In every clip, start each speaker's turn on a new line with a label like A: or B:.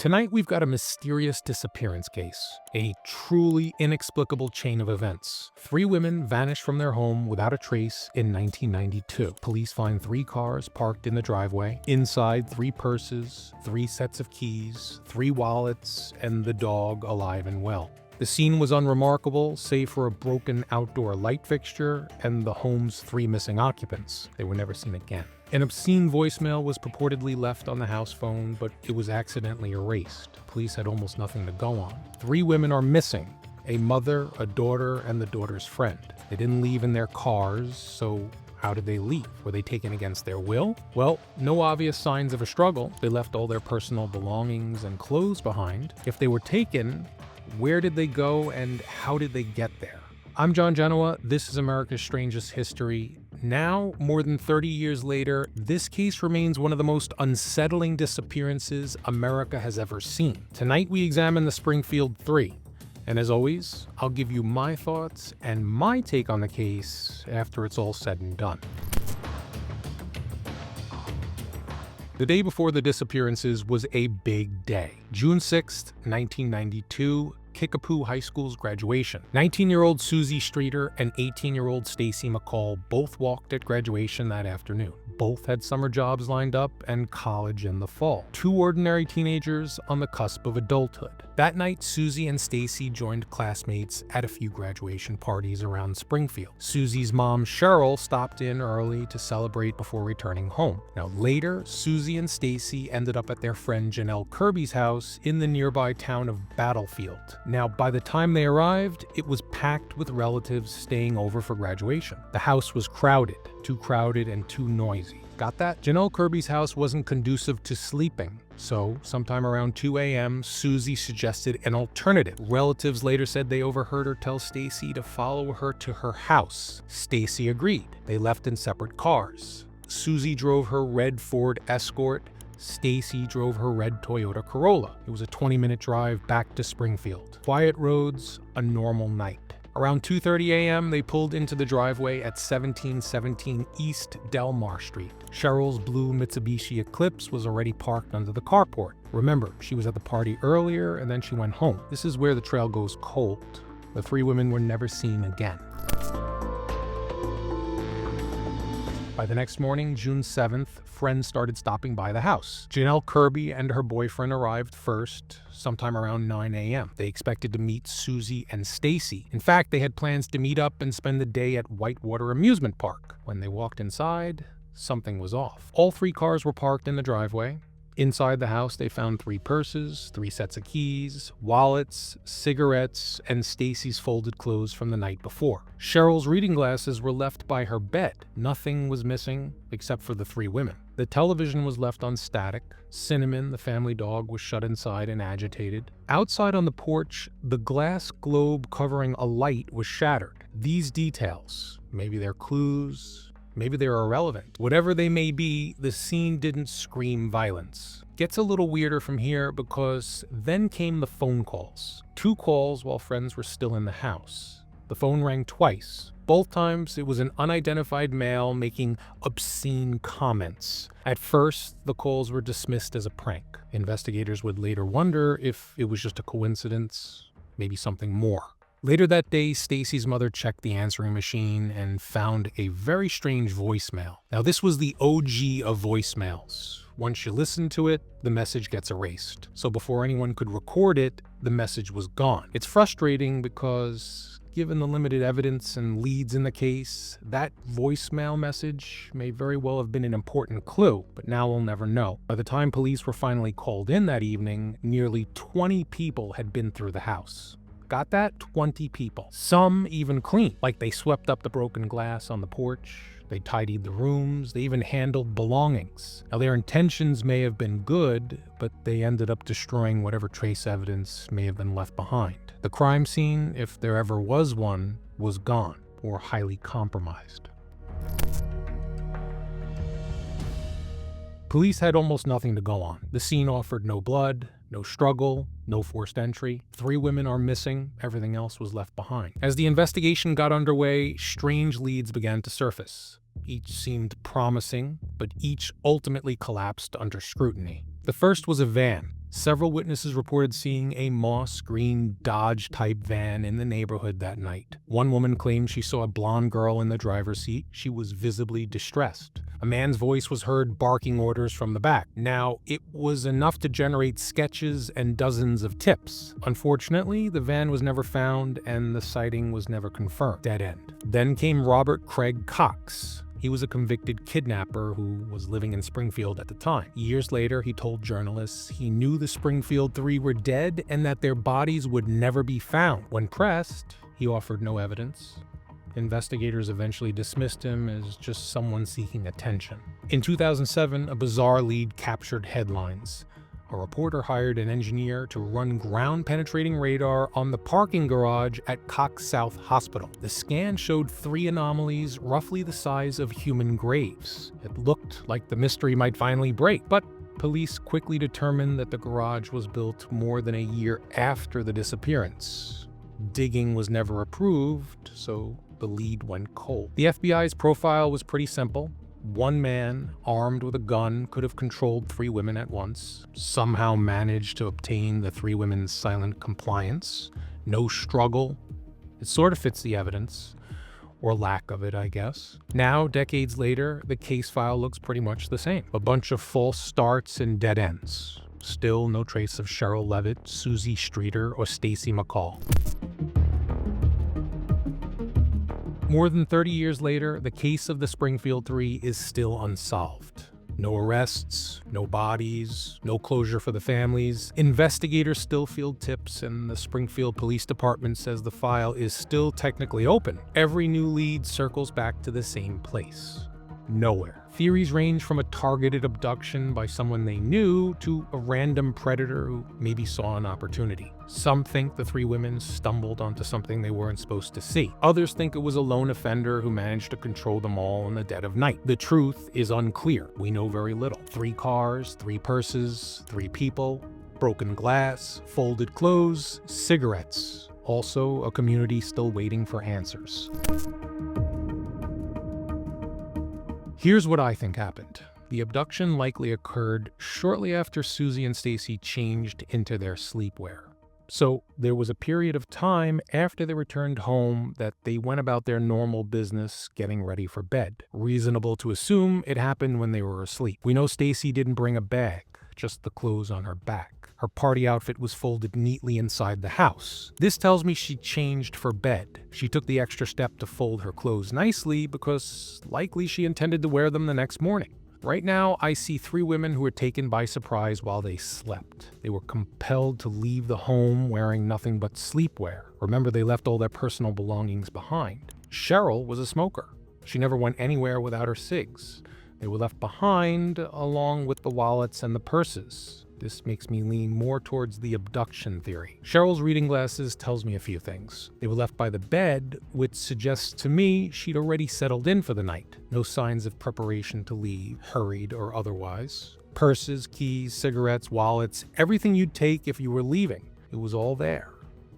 A: Tonight we've got a mysterious disappearance case, a truly inexplicable chain of events. 3 women vanished from their home without a trace in 1992. Police find 3 cars parked in the driveway. Inside, 3 purses, 3 sets of keys, 3 wallets, and the dog alive and well. The scene was unremarkable, save for a broken outdoor light fixture and the home's 3 missing occupants. They were never seen again. An obscene voicemail was purportedly left on the house phone, but it was accidentally erased. Police had almost nothing to go on. 3 women are missing: a mother, a daughter, and the daughter's friend. They didn't leave in their cars, so how did they leave? Were they taken against their will? Well, no obvious signs of a struggle. They left all their personal belongings and clothes behind. If they were taken, where did they go and how did they get there? I'm John Genua. This is America's Strangest History. Now, more than 30 years later, this case remains one of the most unsettling disappearances America has ever seen. Tonight we examine the Springfield 3. And as always, I'll give you my thoughts and my take on the case after it's all said and done. The day before the disappearances was a big day. June 6th, 1992, Kickapoo High School's graduation. 19-year-old Suzie Streeter and 18-year-old Stacy McCall both walked at graduation that afternoon. Both had summer jobs lined up and college in the fall. 2 ordinary teenagers on the cusp of adulthood. That night, Suzie and Stacy joined classmates at a few graduation parties around Springfield. Suzie's mom, Sherrill, stopped in early to celebrate before returning home. Now later, Suzie and Stacy ended up at their friend Janelle Kirby's house in the nearby town of Battlefield. Now, by the time they arrived, it was packed with relatives staying over for graduation. The house was crowded, too crowded and too noisy. Got that? Janelle Kirby's house wasn't conducive to sleeping, so sometime around 2 a.m., Suzie suggested an alternative. Relatives later said they overheard her tell Stacy to follow her to her house. Stacy agreed. They left in separate cars. Suzie drove her red Ford Escort. Stacy drove her red Toyota Corolla. It was a 20-minute drive back to Springfield. Quiet roads, a normal night. Around 2:30 a.m., they pulled into the driveway at 1717 East Delmar Street. Sherrill's blue Mitsubishi Eclipse was already parked under the carport. Remember, she was at the party earlier and then she went home. This is where the trail goes cold. The 3 women were never seen again. By the next morning, June 7th, friends started stopping by the house. Janelle Kirby and her boyfriend arrived first, sometime around 9 a.m. They expected to meet Suzie and Stacy. In fact, they had plans to meet up and spend the day at Whitewater Amusement Park. When they walked inside, something was off. All 3 cars were parked in the driveway. Inside the house, they found 3 purses, 3 sets of keys, wallets, cigarettes, and Stacy's folded clothes from the night before. Sherrill's reading glasses were left by her bed. Nothing was missing except for the 3 women. The television was left on static. Cinnamon, the family dog, was shut inside and agitated. Outside on the porch, the glass globe covering a light was shattered. These details, maybe they're clues, maybe they're irrelevant. Whatever they may be, the scene didn't scream violence. Gets a little weirder from here because then came the phone calls. 2 calls while friends were still in the house. The phone rang twice. Both times it was an unidentified male making obscene comments. At first, the calls were dismissed as a prank. Investigators would later wonder if it was just a coincidence, maybe something more. Later that day, Stacy's mother checked the answering machine and found a very strange voicemail. Now, this was the OG of voicemails. Once you listen to it, the message gets erased. So before anyone could record it, the message was gone. It's frustrating because, given the limited evidence and leads in the case, that voicemail message may very well have been an important clue, but now we'll never know. By the time police were finally called in that evening, nearly 20 people had been through the house. Got that? 20 people. Some even clean, like they swept up the broken glass on the porch, they tidied the rooms, they even handled belongings. Now, their intentions may have been good, but they ended up destroying whatever trace evidence may have been left behind. The crime scene, if there ever was one, was gone or highly compromised. Police had almost nothing to go on. The scene offered no blood, no struggle, no forced entry. 3 women are missing, everything else was left behind. As the investigation got underway, strange leads began to surface. Each seemed promising, but each ultimately collapsed under scrutiny. The first was a van. Several witnesses reported seeing a moss green Dodge-type van in the neighborhood that night. One woman claimed she saw a blonde girl in the driver's seat. She was visibly distressed. A man's voice was heard barking orders from the back. Now, it was enough to generate sketches and dozens of tips. Unfortunately, the van was never found and the sighting was never confirmed. Dead end. Then came Robert Craig Cox. He was a convicted kidnapper who was living in Springfield at the time. Years later, he told journalists he knew the Springfield Three were dead and that their bodies would never be found. When pressed, he offered no evidence. Investigators eventually dismissed him as just someone seeking attention. In 2007, a bizarre lead captured headlines. A reporter hired an engineer to run ground-penetrating radar on the parking garage at Cox South Hospital. The scan showed 3 anomalies roughly the size of human graves. It looked like the mystery might finally break, but police quickly determined that the garage was built more than a year after the disappearance. Digging was never approved, so the lead went cold. The FBI's profile was pretty simple. One man, armed with a gun, could have controlled 3 women at once, somehow managed to obtain the 3 women's silent compliance. No struggle. It sort of fits the evidence, or lack of it, I guess. Now, decades later, the case file looks pretty much the same. A bunch of false starts and dead ends. Still no trace of Sherrill Levitt, Suzie Streeter, or Stacy McCall. More than 30 years later, the case of the Springfield Three is still unsolved. No arrests, no bodies, no closure for the families. Investigators still field tips, and the Springfield Police Department says the file is still technically open. Every new lead circles back to the same place. Nowhere. Theories range from a targeted abduction by someone they knew to a random predator who maybe saw an opportunity. Some think the 3 women stumbled onto something they weren't supposed to see. Others think it was a lone offender who managed to control them all in the dead of night. The truth is unclear. We know very little. 3 cars, 3 purses, 3 people, broken glass, folded clothes, cigarettes. Also, a community still waiting for answers. Here's what I think happened. The abduction likely occurred shortly after Suzie and Stacy changed into their sleepwear. So there was a period of time after they returned home that they went about their normal business getting ready for bed. Reasonable to assume it happened when they were asleep. We know Stacy didn't bring a bag, just the clothes on her back. Her party outfit was folded neatly inside the house. This tells me she changed for bed. She took the extra step to fold her clothes nicely because likely she intended to wear them the next morning. Right now, I see 3 women who were taken by surprise while they slept. They were compelled to leave the home wearing nothing but sleepwear. Remember, they left all their personal belongings behind. Sherrill was a smoker. She never went anywhere without her cigs. They were left behind along with the wallets and the purses. This makes me lean more towards the abduction theory. Sherrill's reading glasses tells me a few things. They were left by the bed, which suggests to me she'd already settled in for the night. No signs of preparation to leave, hurried or otherwise. Purses, keys, cigarettes, wallets, everything you'd take if you were leaving. It was all there.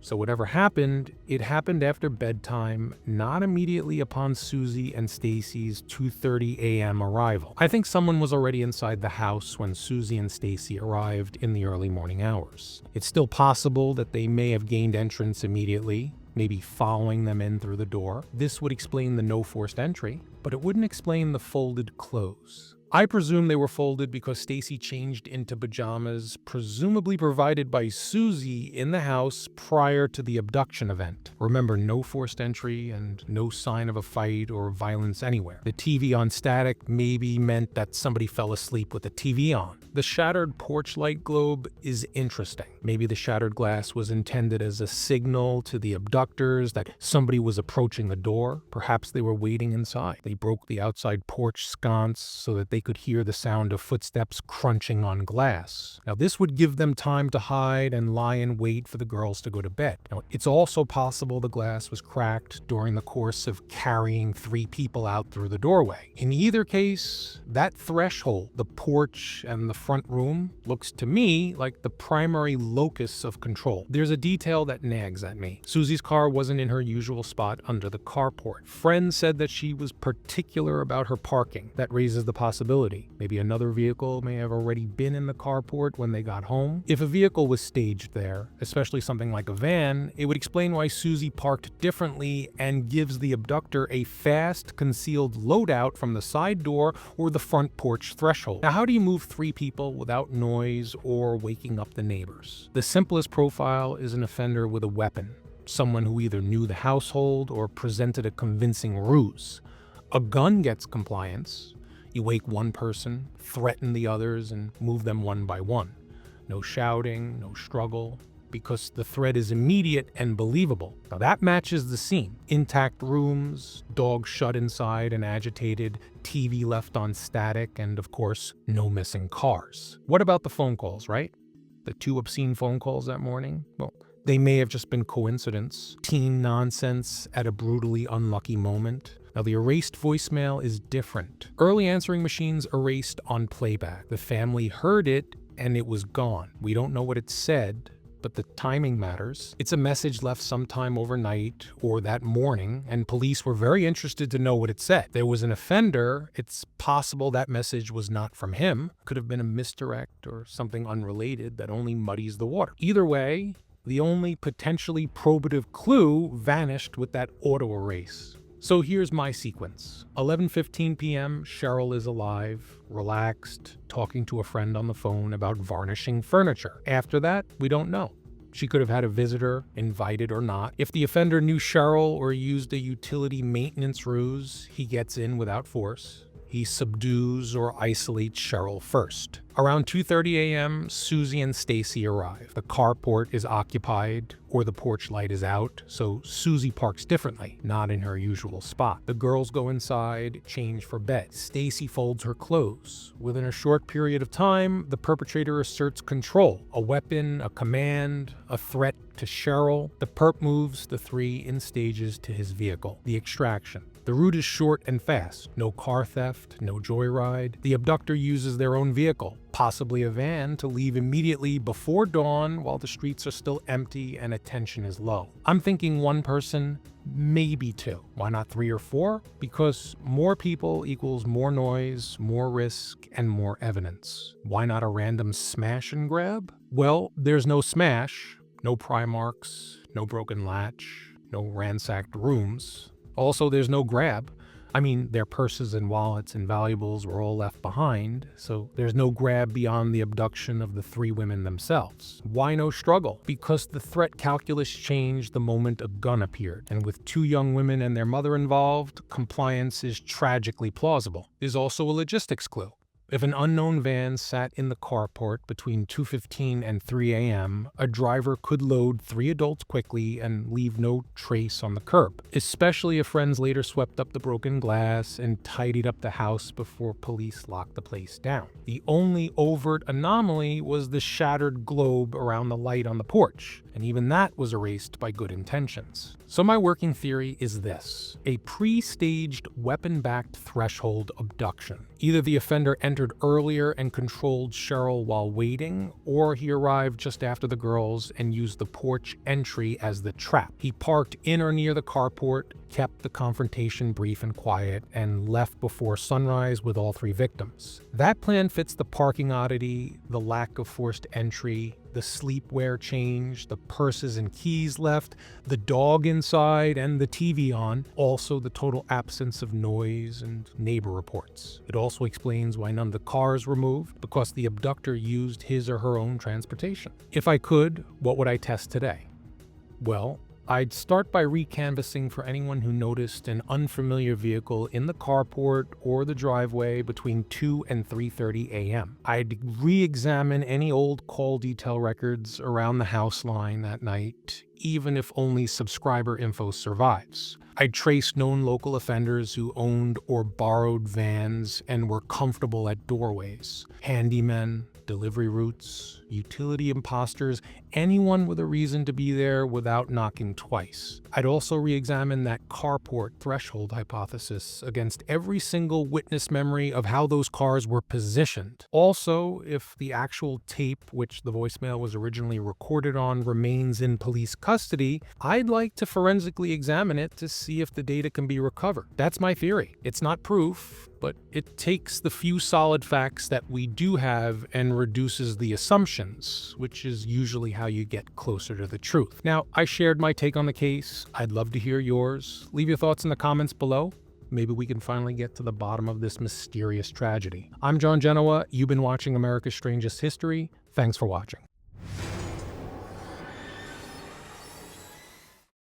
A: So whatever happened, it happened after bedtime, not immediately upon Suzie and Stacy's 2:30 a.m. arrival. I think someone was already inside the house when Suzie and Stacy arrived in the early morning hours. It's still possible that they may have gained entrance immediately, maybe following them in through the door. This would explain the no forced entry, but it wouldn't explain the folded clothes. I presume they were folded because Stacy changed into pajamas, presumably provided by Suzie in the house prior to the abduction event. Remember, no forced entry and no sign of a fight or violence anywhere. The TV on static maybe meant that somebody fell asleep with the TV on. The shattered porch light globe is interesting. Maybe the shattered glass was intended as a signal to the abductors that somebody was approaching the door. Perhaps they were waiting inside. They broke the outside porch sconce so that they could hear the sound of footsteps crunching on glass. Now, this would give them time to hide and lie in wait for the girls to go to bed. Now, it's also possible the glass was cracked during the course of carrying 3 people out through the doorway. In either case, that threshold, the porch and the front room, looks to me like the primary locus of control. There's a detail that nags at me. Suzie's car wasn't in her usual spot under the carport. Friends said that she was particular about her parking. That raises the possibility possibility. Maybe another vehicle may have already been in the carport when they got home. If a vehicle was staged there, especially something like a van, it would explain why Suzie parked differently and gives the abductor a fast, concealed loadout from the side door or the front porch threshold. Now, how do you move 3 people without noise or waking up the neighbors? The simplest profile is an offender with a weapon, someone who either knew the household or presented a convincing ruse. A gun gets compliance. You wake one person, threaten the others, and move them one by one. No shouting, no struggle, because the threat is immediate and believable. Now that matches the scene. Intact rooms, dog shut inside and agitated, TV left on static, and of course, no missing cars. What about the phone calls, right? The 2 obscene phone calls that morning? Well, they may have just been coincidence, teen nonsense at a brutally unlucky moment. Now, the erased voicemail is different. Early answering machines erased on playback. The family heard it and it was gone. We don't know what it said, but the timing matters. It's a message left sometime overnight or that morning, and police were very interested to know what it said. There was an offender. It's possible that message was not from him. Could have been a misdirect or something unrelated that only muddies the water. Either way, the only potentially probative clue vanished with that auto erase. So here's my sequence. 11:15 p.m., Sherrill is alive, relaxed, talking to a friend on the phone about varnishing furniture. After that, we don't know. She could have had a visitor, invited or not. If the offender knew Sherrill or used a utility maintenance ruse, he gets in without force. He subdues or isolates Sherrill first. Around 2:30 a.m., Suzie and Stacy arrive. The carport is occupied or the porch light is out, so Suzie parks differently, not in her usual spot. The girls go inside, change for bed. Stacy folds her clothes. Within a short period of time, the perpetrator asserts control. A weapon, a command, a threat to Sherrill. The perp moves the 3 in stages to his vehicle. The extraction. The route is short and fast. No car theft, no joyride. The abductor uses their own vehicle, possibly a van, to leave immediately before dawn while the streets are still empty and attention is low. I'm thinking 1 person, maybe 2. Why not 3 or 4? Because more people equals more noise, more risk, and more evidence. Why not a random smash and grab? Well, there's no smash, no pry marks, no broken latch, no ransacked rooms. Also, there's no grab. I mean, their purses and wallets and valuables were all left behind, so there's no grab beyond the abduction of the 3 women themselves. Why no struggle? Because the threat calculus changed the moment a gun appeared, and with 2 young women and their mother involved, compliance is tragically plausible. There's also a logistics clue. If an unknown van sat in the carport between 2:15 and 3 a.m., a driver could load 3 adults quickly and leave no trace on the curb, especially if friends later swept up the broken glass and tidied up the house before police locked the place down. The only overt anomaly was the shattered globe around the light on the porch, and even that was erased by good intentions. So my working theory is this: a pre-staged, weapon-backed threshold abduction. Either the offender entered earlier and controlled Sherrill while waiting, or he arrived just after the girls and used the porch entry as the trap. He parked in or near the carport, kept the confrontation brief and quiet, and left before sunrise with all 3 victims. That plan fits the parking oddity, the lack of forced entry, the sleepwear change, the purses and keys left, the dog inside, and the TV on. Also, the total absence of noise and neighbor reports. It also explains why none of the cars were moved, because the abductor used his or her own transportation. If I could, what would I test today? Well, I'd start by recanvassing for anyone who noticed an unfamiliar vehicle in the carport or the driveway between 2 and 3:30 a.m. I'd re-examine any old call detail records around the house line that night, even if only subscriber info survives. I'd trace known local offenders who owned or borrowed vans and were comfortable at doorways. Handymen, delivery routes, utility imposters, anyone with a reason to be there without knocking twice. I'd also re-examine that carport threshold hypothesis against every single witness memory of how those cars were positioned. Also, if the actual tape which the voicemail was originally recorded on remains in police custody, I'd like to forensically examine it to see if the data can be recovered. That's my theory. It's not proof, but it takes the few solid facts that we do have and reduces the assumptions, which is usually how you get closer to the truth. Now, I shared my take on the case. I'd love to hear yours. Leave your thoughts in the comments below. Maybe we can finally get to the bottom of this mysterious tragedy. I'm John Genua. You've been watching America's Strangest History. Thanks for watching.